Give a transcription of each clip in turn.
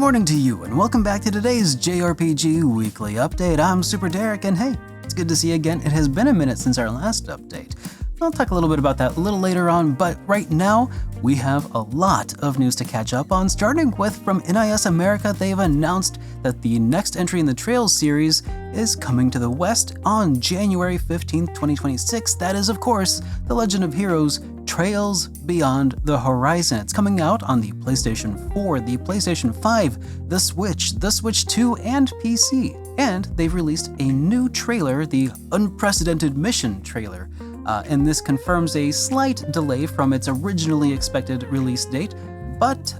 morning to you, and welcome back to today's JRPG Weekly Update. I'm SuperDerek, and hey, it's good to see you again. It has been a minute since our last update. I'll talk a little bit about that a little later on, but right now, we have a lot of news to catch up on, starting with from NIS America. They've announced that the next entry in the Trails series is coming to the West on January 15th, 2026. That is, of course, The Legend of Heroes Trails Beyond the Horizon. It's coming out on the PlayStation 4, the PlayStation 5, the Switch 2, and PC. And they've released a new trailer, the Unprecedented Mission trailer. And this confirms a slight delay from its originally expected release date, but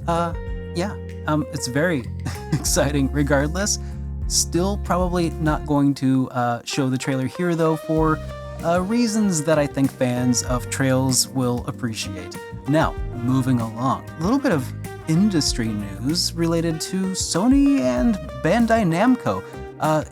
it's very exciting regardless. Still probably not going to show the trailer here though, for reasons that I think fans of Trails will appreciate. Now, moving along, a little bit of industry news related to Sony and Bandai Namco.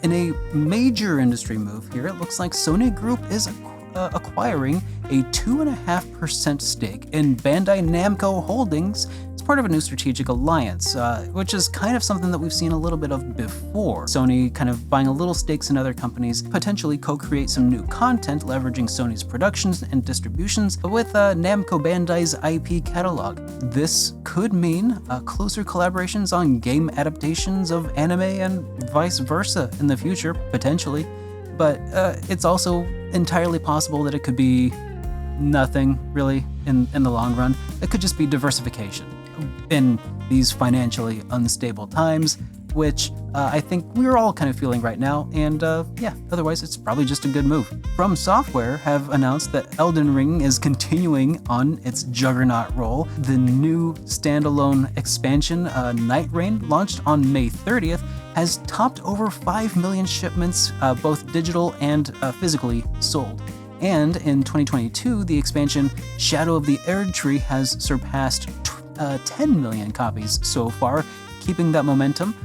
In a major industry move here, it looks like Sony Group is acquiring a 2.5% stake in Bandai Namco Holdings as part of a new strategic alliance, which is kind of something that we've seen a little bit of before. Sony kind of buying a little stakes in other companies, potentially co-create some new content leveraging Sony's productions and distributions with Namco Bandai's IP catalog. This could mean closer collaborations on game adaptations of anime and vice versa in the future, potentially. But it's also entirely possible that it could be nothing really in the long run. It could just be diversification in these financially unstable times, which I think we're all kind of feeling right now. And otherwise it's probably just a good move. From Software have announced that Elden Ring is continuing on its juggernaut role. The new standalone expansion, Night Rain, launched on May 30th, has topped over 5 million shipments, both digital and physically sold. And in 2022, the expansion Shadow of the Erdtree has surpassed 10 million copies so far. Keeping that momentum,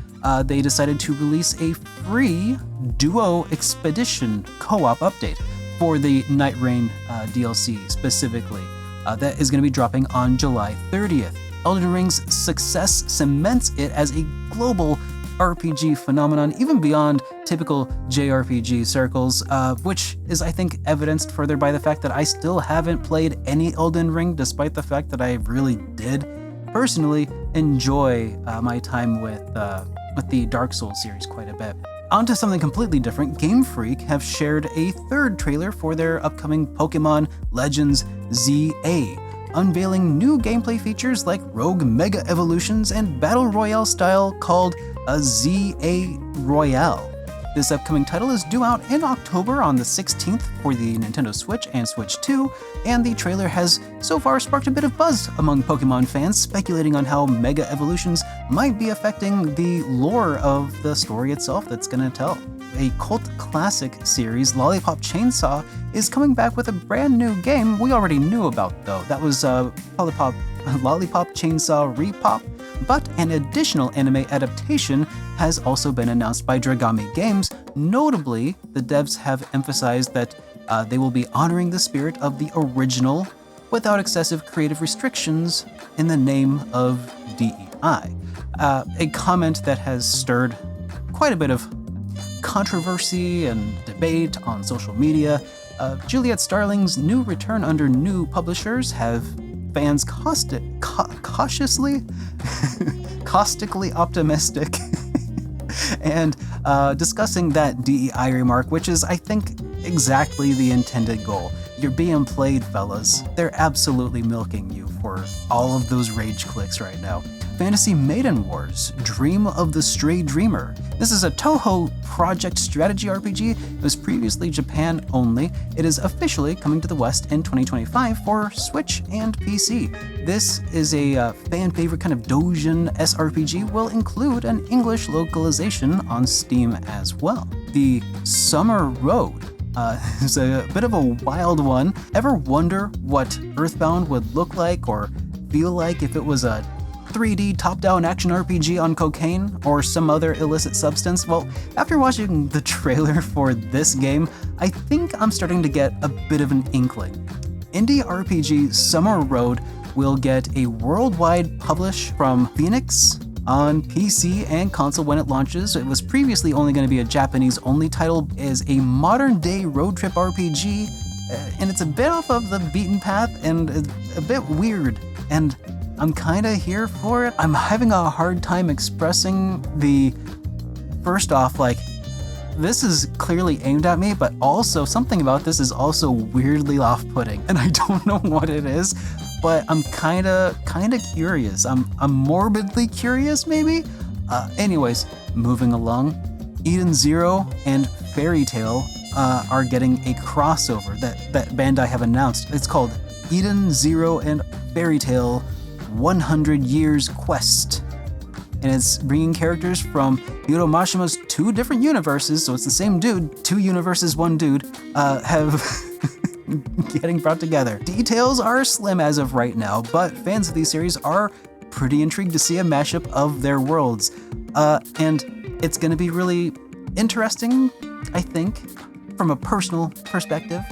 they decided to release a free Duo Expedition co-op update for the Night Rain DLC specifically. That is going to be dropping on July 30th. Elden Ring's success cements it as a global RPG phenomenon, even beyond typical JRPG circles, which is, I think, evidenced further by the fact that I still haven't played any Elden Ring, despite the fact that I really did personally enjoy my time with the Dark Souls series quite a bit. On to something completely different, Game Freak have shared a third trailer for their upcoming Pokemon Legends ZA, unveiling new gameplay features like Rogue Mega Evolutions and Battle Royale style called a ZA Royale. This upcoming title is due out in October on the 16th for the Nintendo Switch and Switch 2, and the trailer has so far sparked a bit of buzz among Pokemon fans, speculating on how Mega Evolutions might be affecting the lore of the story itself that's gonna tell. A cult classic series, Lolipop Chainsaw, is coming back with a brand new game we already knew about though. That was Lolipop Chainsaw Repop. But an additional anime adaptation has also been announced by Dragami Games. Notably, the devs have emphasized that they will be honoring the spirit of the original without excessive creative restrictions in the name of DEI. A comment that has stirred quite a bit of controversy and debate on social media. Juliet Starling's new return under new publishers have fans caustically optimistic and discussing that DEI remark, which is, I think, exactly the intended goal. You're being played, fellas. They're absolutely milking you for all of those rage clicks right now. Fantasy Maiden Wars, Dream of the Stray Dreamer. This is a Touhou project strategy RPG. It was previously Japan only. It is officially coming to the West in 2025 for Switch and PC. This is a fan favorite kind of Dojin SRPG, will include an English localization on Steam as well. The Summer Road is a bit of a wild one. Ever wonder what EarthBound would look like or feel like if it was a 3D top-down action RPG on cocaine or some other illicit substance? Well, after watching the trailer for this game, I think I'm starting to get a bit of an inkling. Indie RPG Summer Road will get a worldwide publish from Phoenix on PC and console when it launches. It was previously only going to be a Japanese-only title, is a modern-day road trip RPG, and it's a bit off of the beaten path and a bit weird, and I'm kind of here for it. I'm having a hard time expressing first off, like, this is clearly aimed at me, but also something about this is also weirdly off-putting, and I don't know what it is, but I'm kind of curious. I'm morbidly curious, maybe? Anyways, moving along, Eden Zero and Fairy Tail are getting a crossover that Bandai have announced. It's called Eden Zero and Fairy Tail 100 Years Quest. And it's bringing characters from Hiro Mashima's 2 different universes, so it's the same dude, 2 universes, 1 dude, have getting brought together. Details are slim as of right now, but fans of these series are pretty intrigued to see a mashup of their worlds. And it's going to be really interesting, I think, from a personal perspective,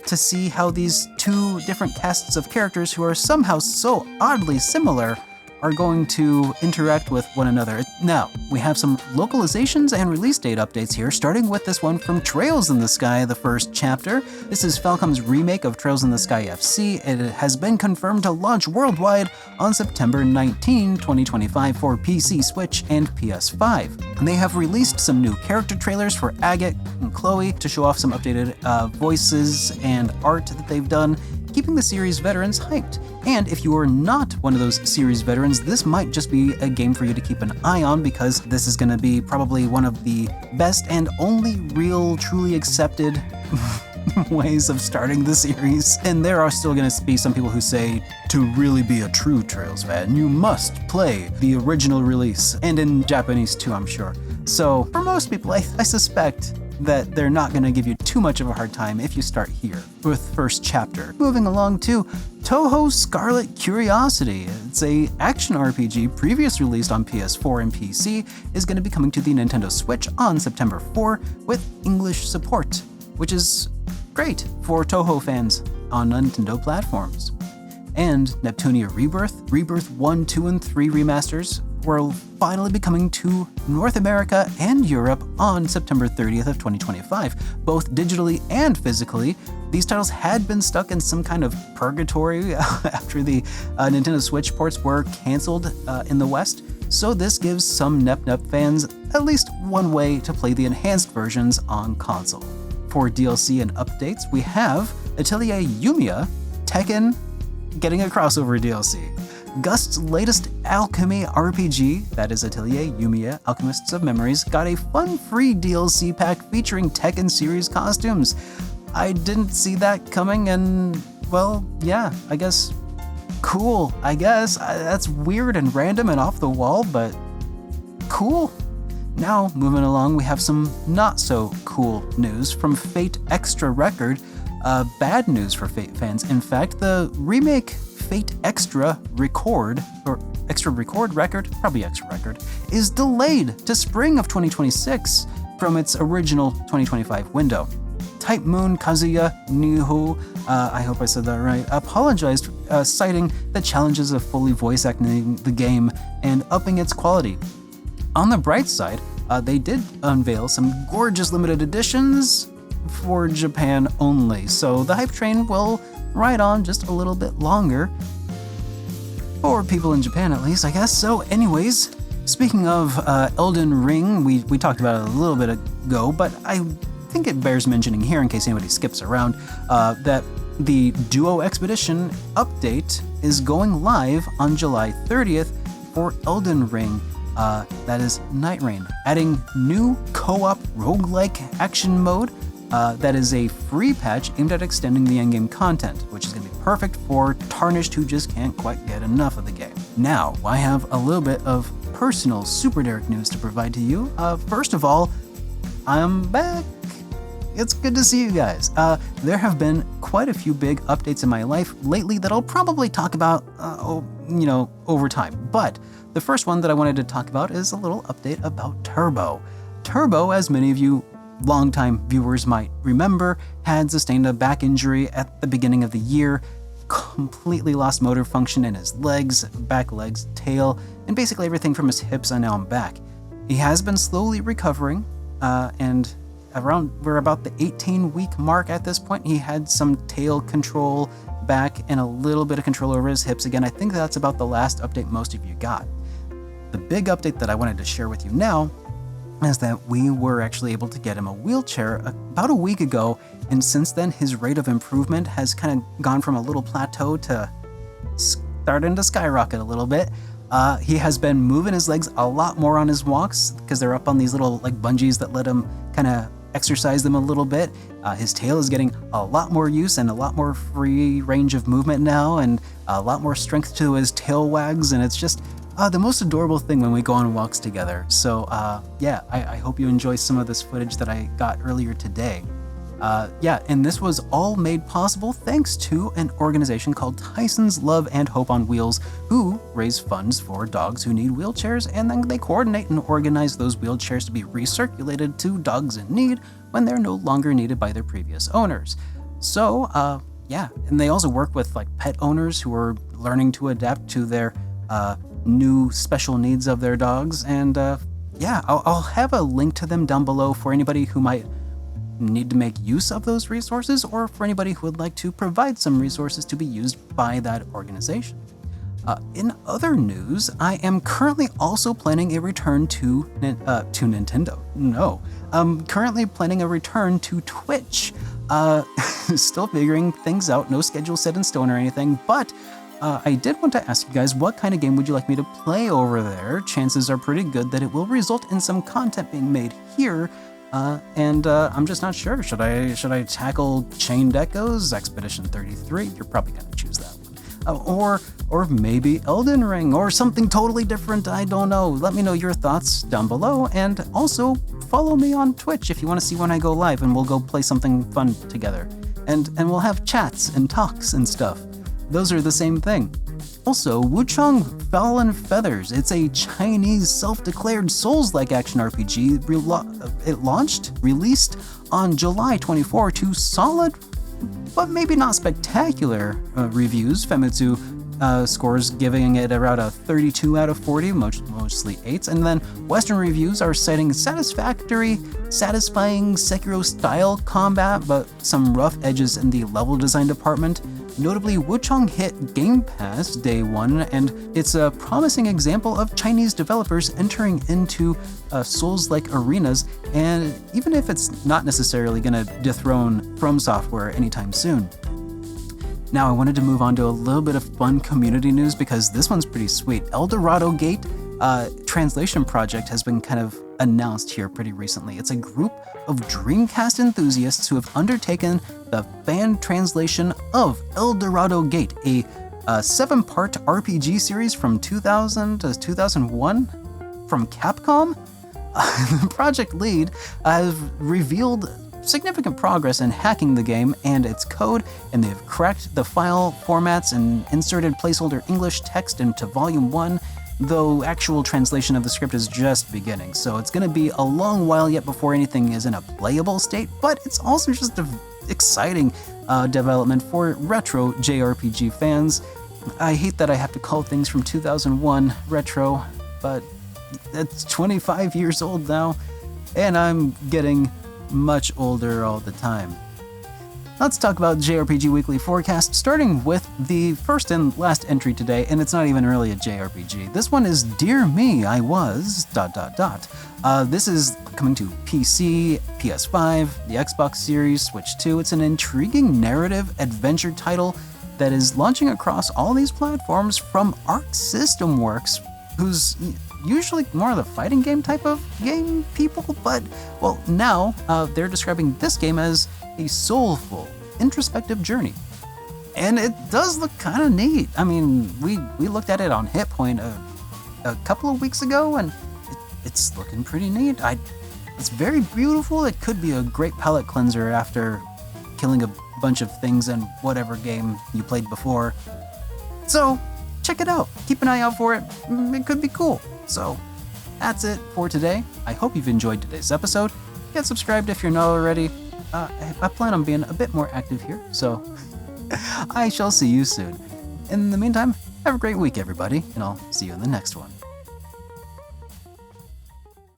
to see how these 2 different casts of characters who are somehow so oddly similar are going to interact with one another. Now, we have some localizations and release date updates here, starting with this one from Trails in the Sky, the first chapter. This is Falcom's remake of Trails in the Sky FC. It has been confirmed to launch worldwide on September 19, 2025 for PC, Switch, and PS5. And they have released some new character trailers for Agate and Chloe to show off some updated voices and art that they've done, keeping the series veterans hyped. And if you are not one of those series veterans, this might just be a game for you to keep an eye on, because this is going to be probably one of the best and only real, truly accepted ways of starting the series. And there are still going to be some people who say, to really be a true Trails fan, you must play the original release, and in Japanese too, I'm sure. So for most people, I suspect that they're not going to give you too much of a hard time if you start here with first chapter. Moving along to Touhou Scarlet Curiosity. It's a action RPG previously released on PS4 and PC, is going to be coming to the Nintendo Switch on September 4 with English support, which is great for Touhou fans on Nintendo platforms. And Neptunia Rebirth 1, 2, and 3 remasters will finally be coming to North America and Europe on September 30th of 2025, both digitally and physically. These titles had been stuck in some kind of purgatory after the Nintendo Switch ports were canceled in the West, so this gives some Nep fans at least one way to play the enhanced versions on console. For DLC and updates, we have Atelier Yumia, Tekken getting a crossover DLC. Gust's latest alchemy RPG, that is Atelier Yumia, Alchemists of Memories, got a fun free DLC pack featuring Tekken series costumes. I didn't see that coming, and, well, yeah, I guess, cool, I guess. That's weird and random and off the wall, but cool. Now, moving along, we have some not so cool news from Fate Extra Record. Bad news for Fate fans. In fact, the remake Fate Extra Record, or Extra Record Record, probably Extra Record, is delayed to spring of 2026 from its original 2025 window. Type Moon Kazuya Niho, I hope I said that right, apologized, citing the challenges of fully voice acting the game and upping its quality. On the bright side, they did unveil some gorgeous limited editions for Japan only, so the hype train will ride on just a little bit longer. For people in Japan, at least, I guess. So anyways, speaking of Elden Ring, we talked about it a little bit ago, but I think it bears mentioning here in case anybody skips around, that the Duo Expedition update is going live on July 30th for Elden Ring. That is Night Rain, adding new co-op roguelike action mode. That is a free patch aimed at extending the endgame content, which is going to be perfect for Tarnished who just can't quite get enough of the game. Now, I have a little bit of personal SuperDerek news to provide to you. First of all, I'm back. It's good to see you guys. There have been quite a few big updates in my life lately that I'll probably talk about, over time. But the first one that I wanted to talk about is a little update about Turbo. Turbo, as many of you longtime viewers might remember, had sustained a back injury at the beginning of the year, completely lost motor function in his legs, back legs, tail, and basically everything from his hips on down back. He has been slowly recovering, and we're about the 18-week mark at this point. He had some tail control back and a little bit of control over his hips again. I think that's about the last update most of you got. The big update that I wanted to share with you now is that we were actually able to get him a wheelchair about a week ago, and since then his rate of improvement has kind of gone from a little plateau to starting to skyrocket a little bit. He has been moving his legs a lot more on his walks because they're up on these little like bungees that let him kind of exercise them a little bit. His tail is getting a lot more use and a lot more free range of movement now, and a lot more strength to his tail wags, and it's just the most adorable thing when we go on walks together. So yeah, I hope you enjoy some of this footage that I got earlier today. Yeah, and this was all made possible thanks to an organization called Tyson's Love and Hope on Wheels, who raise funds for dogs who need wheelchairs, and then they coordinate and organize those wheelchairs to be recirculated to dogs in need when they're no longer needed by their previous owners. So yeah, and they also work with like pet owners who are learning to adapt to their new special needs of their dogs, and yeah, I'll have a link to them down below for anybody who might need to make use of those resources, or for anybody who would like to provide some resources to be used by that organization. In other news, I am currently also planning a return to Nintendo. No, I'm currently planning a return to Twitch. Still figuring things out, no schedule set in stone or anything, but I did want to ask you guys, what kind of game would you like me to play over there? Chances are pretty good that it will result in some content being made here, and I'm just not sure. Should I tackle Chained Echoes, Expedition 33? You're probably gonna choose that one. Or maybe Elden Ring, or something totally different, I don't know. Let me know your thoughts down below, and also follow me on Twitch if you want to see when I go live, and we'll go play something fun together. And we'll have chats and talks and stuff. Those are the same thing. Also, Wuchang Fallen Feathers. It's a Chinese self-declared Souls-like action RPG. It released on July 24 to solid, but maybe not spectacular reviews. Famitsu scores giving it around a 32 out of 40, mostly 8s, and then Western reviews are citing satisfying Sekiro-style combat, but some rough edges in the level design department. Notably, Wuchang hit Game Pass day one, and it's a promising example of Chinese developers entering into Souls-like arenas, and even if it's not necessarily going to dethrone From Software anytime soon. Now, I wanted to move on to a little bit of fun community news because this one's pretty sweet. Dorado Gate translation project has been kind of announced here pretty recently. It's a group of Dreamcast enthusiasts who have undertaken the fan translation of Dorado Gate, a 7-part RPG series from 2000 to 2001 from Capcom. The project lead have revealed significant progress in hacking the game and its code, and they've cracked the file formats and inserted placeholder English text into Volume 1, though actual translation of the script is just beginning, so it's going to be a long while yet before anything is in a playable state, but it's also just an exciting development for retro JRPG fans. I hate that I have to call things from 2001 retro, but it's 25 years old now, and I'm getting much older all the time. Let's talk about JRPG Weekly Forecast, starting with the first and last entry today, and it's not even really a JRPG. This one is Dear Me, I Was... ... This is coming to PC, PS5, the Xbox Series, Switch 2. It's an intriguing narrative adventure title that is launching across all these platforms from Arc System Works, who's usually more of the fighting game type of game people, but, well, now they're describing this game as a soulful, introspective journey. And it does look kind of neat. I mean, we looked at it on Hit Point a couple of weeks ago, and it's looking pretty neat. It's very beautiful. It could be a great palate cleanser after killing a bunch of things in whatever game you played before. So, check it out. Keep an eye out for it. It could be cool. So, that's it for today. I hope you've enjoyed today's episode. Get subscribed if you're not already. I plan on being a bit more active here, so I shall see you soon. In the meantime, have a great week, everybody, and I'll see you in the next one.